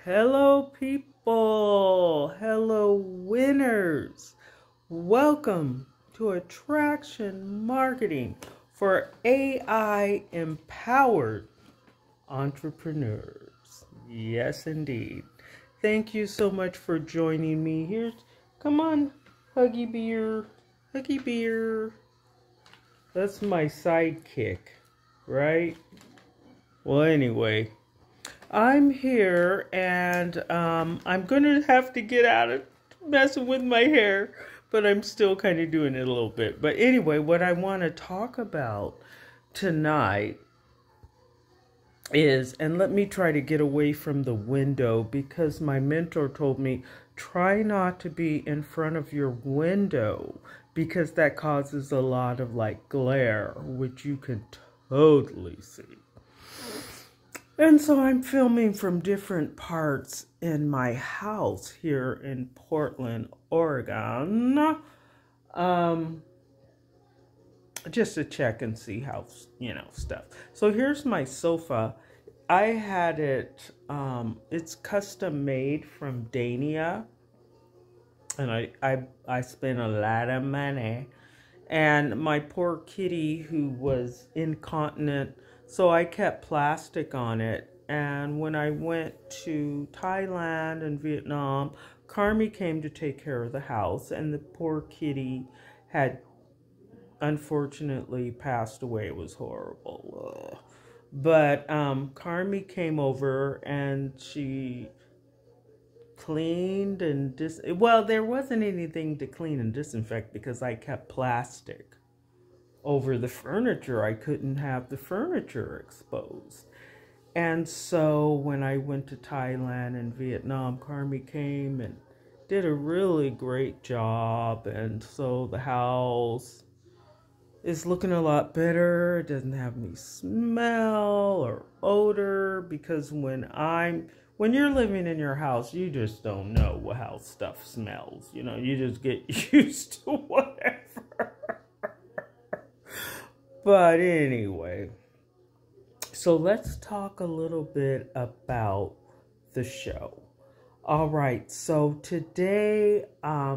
Hello, people. Hello, winners. Welcome to Attraction Marketing for AI empowered entrepreneurs. Yes, indeed. Thank you so much for joining me here. Come on, Huggy Bear. Huggy Bear. That's my sidekick, right? Well, anyway. I'm here and I'm going to have to get out of messing with my hair, but I'm still kind of doing it a little bit. But anyway, what I want to talk about tonight is, and let me try to get away from the window because my mentor told me, try not to be in front of your window because that causes a lot of like glare, which you can totally see. And so I'm filming from different parts in my house here in Portland, Oregon. Just to check and see how, stuff. So here's my sofa. I had it, it's custom made from Dania. And I spent a lot of money. And my poor kitty who was incontinent, so I kept plastic on it. And when I went to Thailand and Vietnam, Carmi came to take care of the house, and the poor kitty had unfortunately passed away. It was horrible. Ugh. But Carmi came over and she cleaned and well, there wasn't anything to clean and disinfect because I kept plastic over the furniture. I couldn't have the furniture exposed. And so when I went to Thailand and Vietnam, Carmi came and did a really great job. And so the house is looking a lot better. It doesn't have any smell or odor because when you're living in your house, you just don't know how stuff smells. You just get used to whatever. But anyway, so let's talk a little bit about the show. All right, so today, I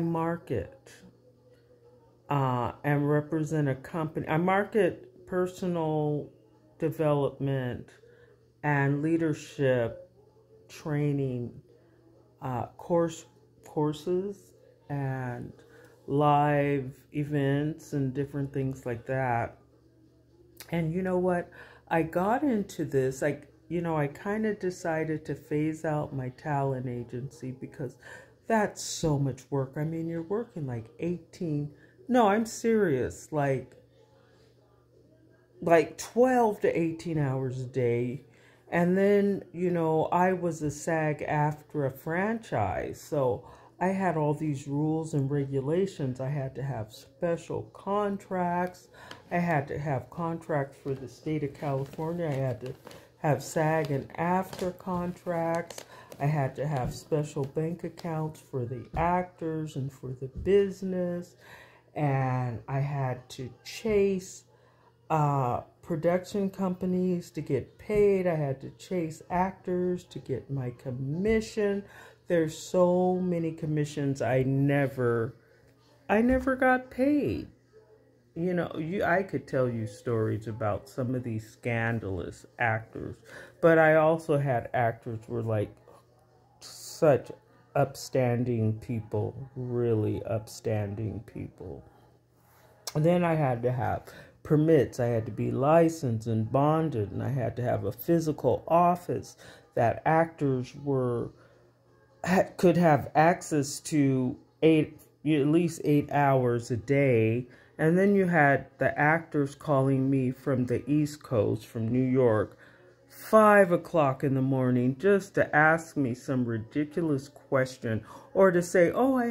market and represent a company. I market personal development and leadership training courses and live events and different things like that. And you know what? I got into this. I kind of decided to phase out my talent agency because that's so much work. I mean, you're working like 18. No, I'm serious. Like 12 to 18 hours a day. And then, I was a SAG-AFTRA franchise. So I had all these rules and regulations. I had to have special contracts. I had to have contracts for the state of California. I had to have SAG and AFTRA contracts. I had to have special bank accounts for the actors and for the business. And I had to chase production companies to get paid. I had to chase actors to get my commission. There's so many commissions I never got paid. I could tell you stories about some of these scandalous actors, but I also had actors who were like such upstanding people, really upstanding people. And then I had to have permits. I had to be licensed and bonded, and I had to have a physical office that actors could have access to at least 8 hours a day. And then you had the actors calling me from the East Coast, from New York, 5 o'clock in the morning just to ask me some ridiculous question or to say, oh, I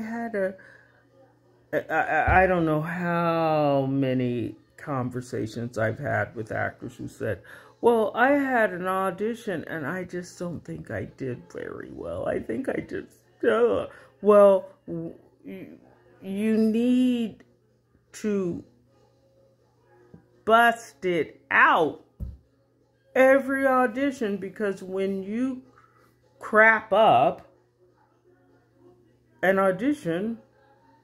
don't know how many conversations I've had with actors who said, well, I had an audition and I just don't think I did very well. I think I just, well, you need to bust it out every audition, because when you crap up an audition,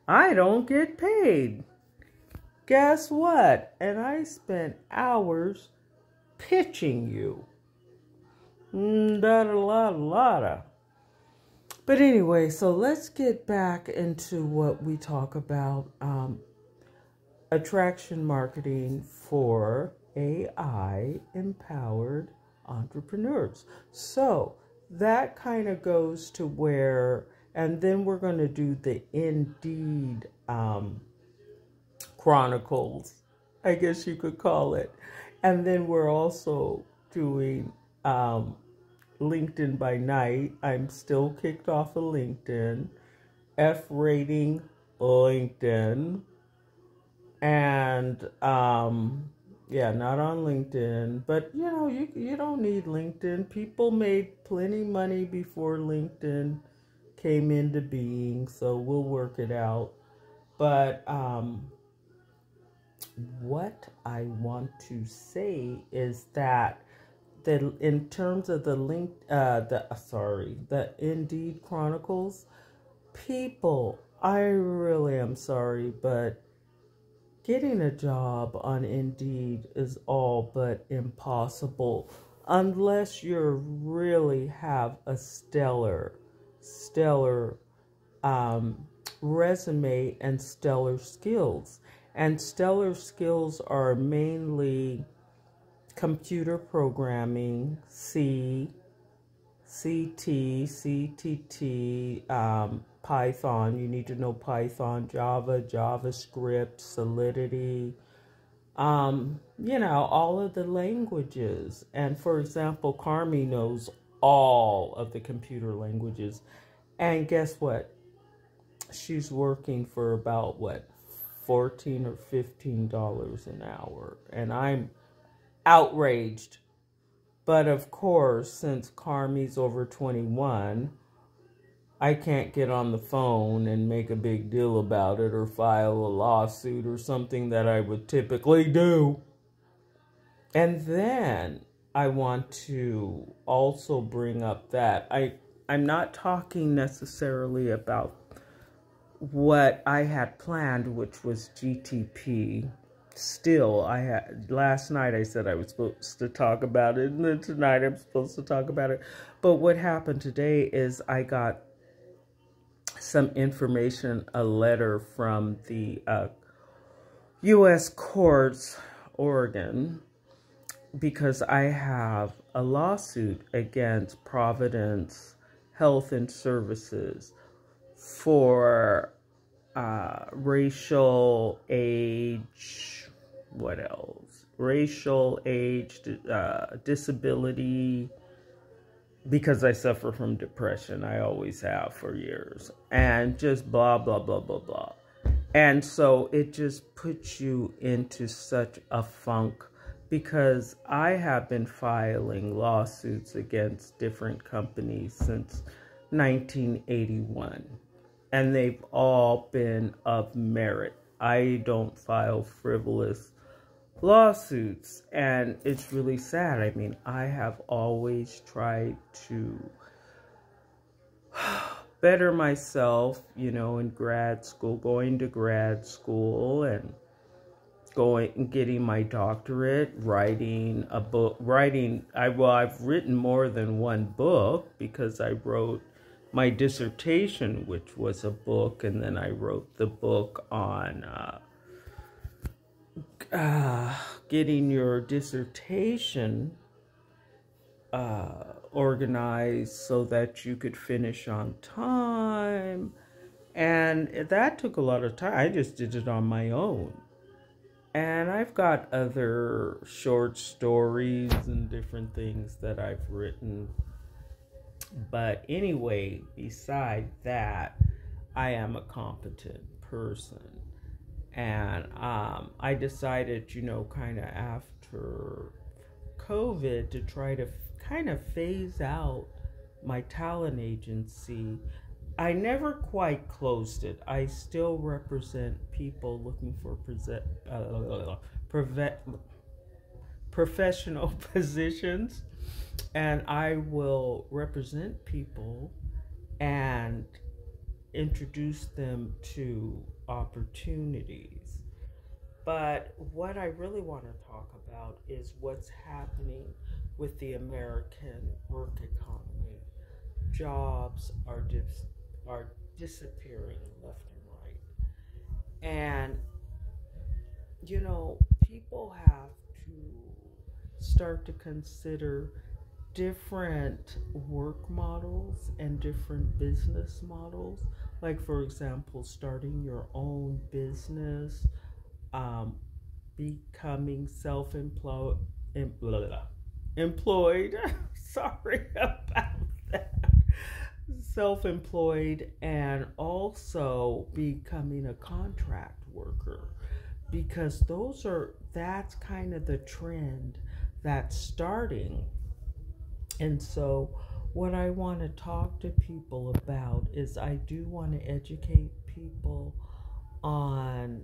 I don't get paid. Guess what? And I spent hours pitching you. Da-da-la-la-la. But anyway, so let's get back into what we talk about, attraction marketing for AI-empowered entrepreneurs. So that kind of goes to where, and then we're going to do the Indeed Chronicles, I guess you could call it. And then we're also doing LinkedIn by night. I'm still kicked off of LinkedIn. F rating LinkedIn. And yeah, not on LinkedIn. But you know, you don't need LinkedIn. People made plenty money before LinkedIn came into being, so we'll work it out. But what I want to say is that in terms of the Indeed Chronicles, people, I really am sorry, but getting a job on Indeed is all but impossible unless you really have a stellar resume and stellar skills. And stellar skills are mainly computer programming, C, CT, CTT, Python. You need to know Python, Java, JavaScript, Solidity, you know, all of the languages. And for example, Carmi knows all of the computer languages. And guess what? She's working for about, what, $14 or $15 an hour. And I'm outraged. But of course, since Carmi's over 21, I can't get on the phone and make a big deal about it or file a lawsuit or something that I would typically do. And then I want to also bring up that I'm not talking necessarily about what I had planned, which was GTP. Still, last night I said I was supposed to talk about it, and then tonight I'm supposed to talk about it. But what happened today is I got some information, a letter from the U.S. courts, Oregon, because I have a lawsuit against Providence Health and Services for racial, age, what else? Racial, age, disability, because I suffer from depression. I always have for years. And just blah, blah, blah, blah, blah. And so it just puts you into such a funk, because I have been filing lawsuits against different companies since 1981. And they've all been of merit. I don't file frivolous lawsuits. And it's really sad. I mean, I have always tried to better myself, you know, in grad school, going to grad school and going and getting my doctorate, writing a book, I've written more than one book, because I wrote my dissertation, which was a book, and then I wrote the book on getting your dissertation organized so that you could finish on time. And that took a lot of time. I just did it on my own. And I've got other short stories and different things that I've written. But anyway, beside that, I am a competent person. And I decided, you know, kind of after COVID, to try to kind of phase out my talent agency. I never quite closed it. I still professional positions, and I will represent people and introduce them to opportunities. But what I really want to talk about is what's happening with the American work economy. Jobs are disappearing left and right. And people have to start to consider different work models and different business models. Like, for example, starting your own business, um, becoming employed. Sorry about that. Self-employed, and also becoming a contract worker, because that's kind of the trend that's starting. And so what I want to talk to people about is I do want to educate people on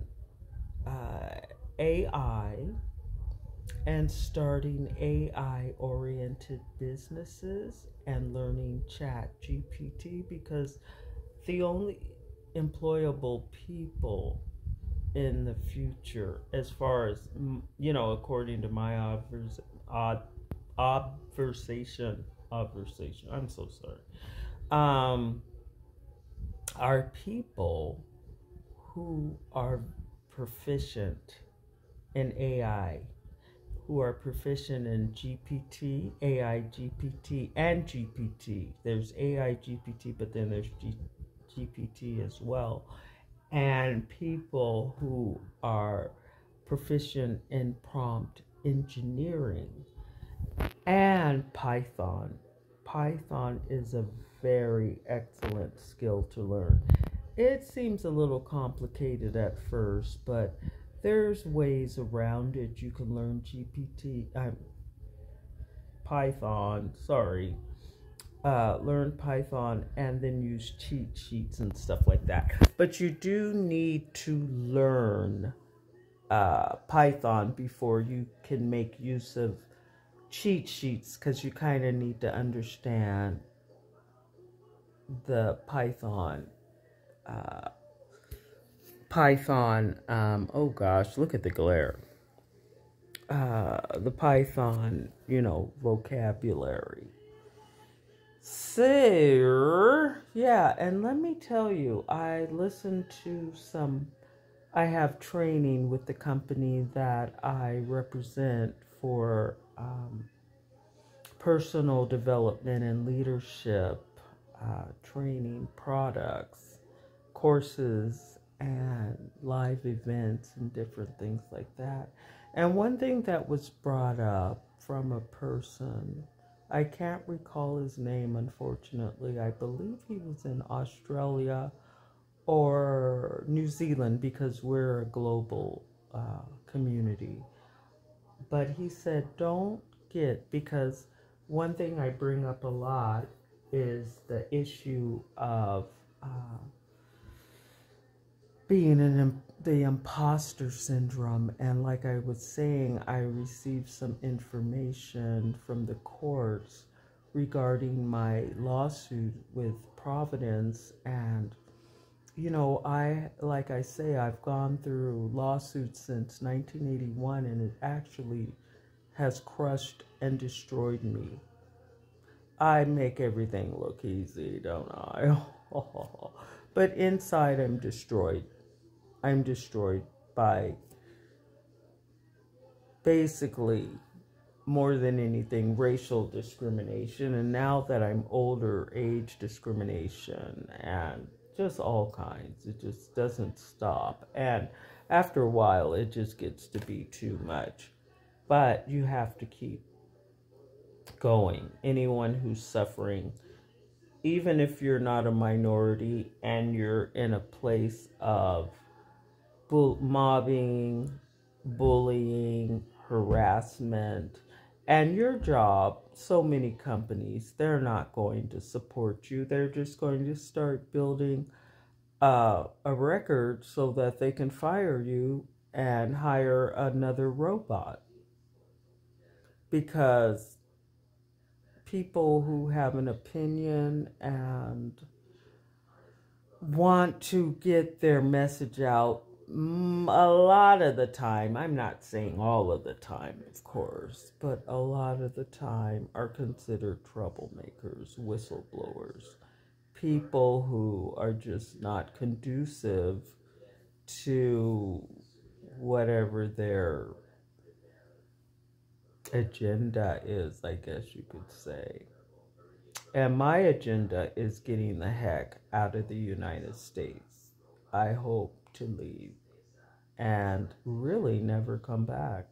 AI and starting AI oriented businesses and learning Chat GPT, because the only employable people in the future, as far as according to my obversation, I'm so sorry, um, are people who are proficient in AI, who are proficient in GPT, AI GPT, and GPT. There's AI GPT, but then there's GPT as well. And people who are proficient in prompt engineering and Python. Python is a very excellent skill to learn. It seems a little complicated at first, but there's ways around it. You can learn Python, sorry, learn Python and then use cheat sheets and stuff like that. But you do need to learn Python before you can make use of cheat sheets, because you kind of need to understand the oh gosh, look at the glare. The Python, vocabulary. So, yeah, and let me tell you, I have training with the company that I represent for personal development and leadership training products, courses, and live events and different things like that. And one thing that was brought up from a person, I can't recall his name, unfortunately. I believe he was in Australia or New Zealand, because we're a global community. But he said, because one thing I bring up a lot is the issue of being the imposter syndrome. And like I was saying, I received some information from the courts regarding my lawsuit with Providence. And like I say, I've gone through lawsuits since 1981, and it actually has crushed and destroyed me. I make everything look easy, don't I? But inside, I'm destroyed. I'm destroyed by, basically, more than anything, racial discrimination. And now that I'm older, age discrimination, and just all kinds. It just doesn't stop. And after a while, it just gets to be too much. But you have to keep going. Anyone who's suffering, even if you're not a minority and you're in a place of mobbing, bullying, harassment, and your job, so many companies, they're not going to support you. They're just going to start building a record so that they can fire you and hire another robot. because people who have an opinion and want to get their message out, a lot of the time, I'm not saying all of the time, of course, but a lot of the time are considered troublemakers, whistleblowers, people who are just not conducive to whatever their agenda is, I guess you could say. And my agenda is getting the heck out of the United States. I hope to leave and really never come back.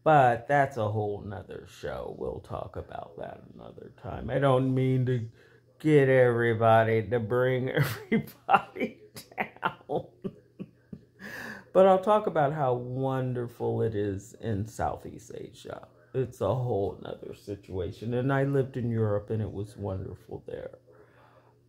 But that's a whole nother show. We'll talk about that another time. I don't mean to get everybody to bring everybody down. But I'll talk about how wonderful it is in Southeast Asia. It's a whole nother situation. And I lived in Europe and it was wonderful there.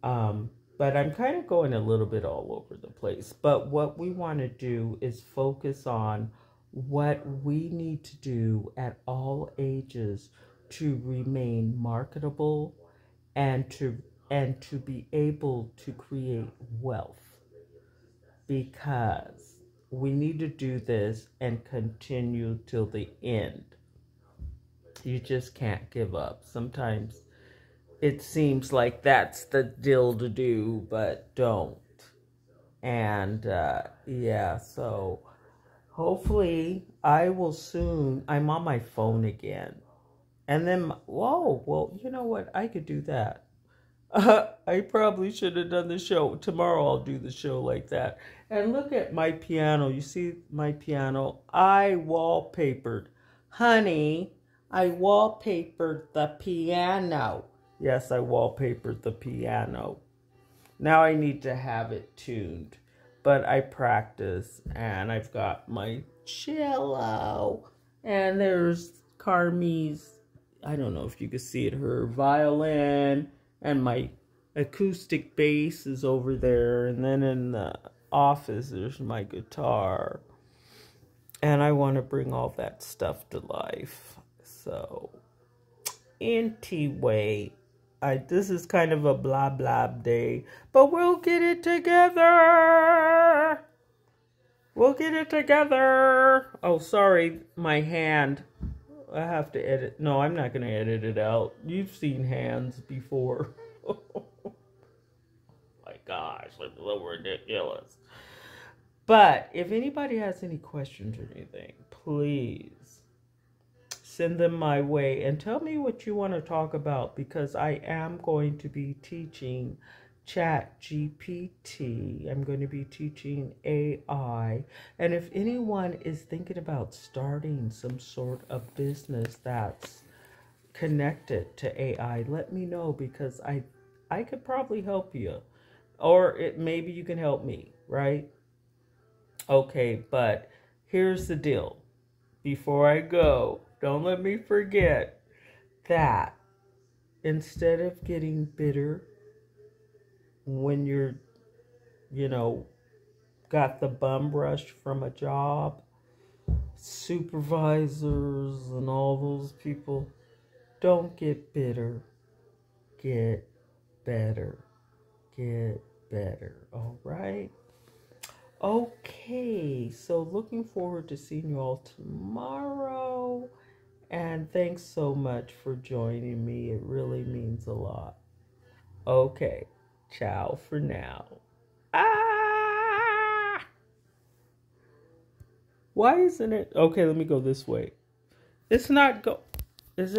But I'm kind of going a little bit all over the place. But what we want to do is focus on what we need to do at all ages to remain marketable and to be able to create wealth. Because we need to do this and continue till the end. You just can't give up. Sometimes it seems like that's the deal to do, but don't. And yeah, so hopefully I will soon. I'm on my phone again. And then, whoa, well, you know what? I could do that. I probably should have done the show. Tomorrow I'll do the show like that. And look at my piano. You see my piano? I wallpapered. Honey, I wallpapered the piano. Yes, I wallpapered the piano. Now I need to have it tuned. But I practice, and I've got my cello. And there's Carmi's, I don't know if you can see it, her violin. And my acoustic bass is over there. And then in the office, there's my guitar. And I want to bring all that stuff to life. So, anyway, this is kind of a blah blah day. But we'll get it together. We'll get it together. Oh, sorry, my hand. I have to edit. No, I'm not going to edit it out. You've seen hands before. Oh my gosh, that's so ridiculous. But if anybody has any questions or anything, please send them my way and tell me what you want to talk about, because I am going to be teaching ChatGPT. I'm going to be teaching AI. And if anyone is thinking about starting some sort of business that's connected to AI, let me know, because I could probably help you. Or maybe you can help me, right? Okay, but here's the deal. Before I go, don't let me forget that instead of getting bitter when you're, got the bum rush from a job, supervisors and all those people, don't get bitter. Get better. Get better. All right? Okay, so looking forward to seeing you all tomorrow. And thanks so much for joining me. It really means a lot. Okay, ciao for now. Ah! Why isn't it? Okay, let me go this way. It's not go. Is it?